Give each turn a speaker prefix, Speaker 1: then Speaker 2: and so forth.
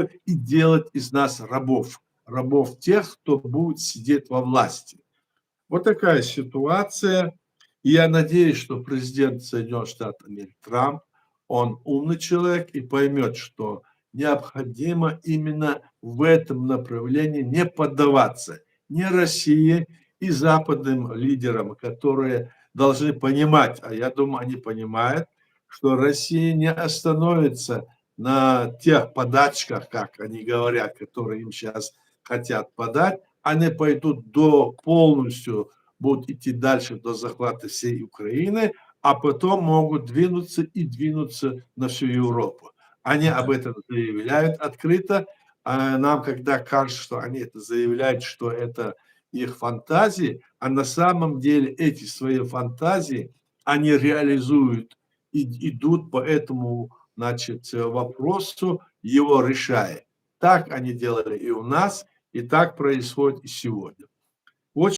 Speaker 1: и делать из нас рабов. Рабов тех, кто будет сидеть во власти. Вот такая ситуация. И я надеюсь, что президент Соединенных Штатов Америки Трамп, он умный человек и поймет, что необходимо именно в этом направлении не поддаваться ни России и западным лидерам, которые должны понимать, а я думаю, они понимают, что Россия не остановится на тех подачках, как они говорят, которые им сейчас хотят подать, они пойдут до полностью, будут идти дальше до захвата всей Украины, а потом могут двинуться на всю Европу. Они об этом заявляют открыто, а нам, когда кажется, что они это заявляют, что это их фантазии, а на самом деле эти свои фантазии они реализуют и идут по этому, значит, вопросу, его решая. Так они делали и у нас, и так происходит и сегодня.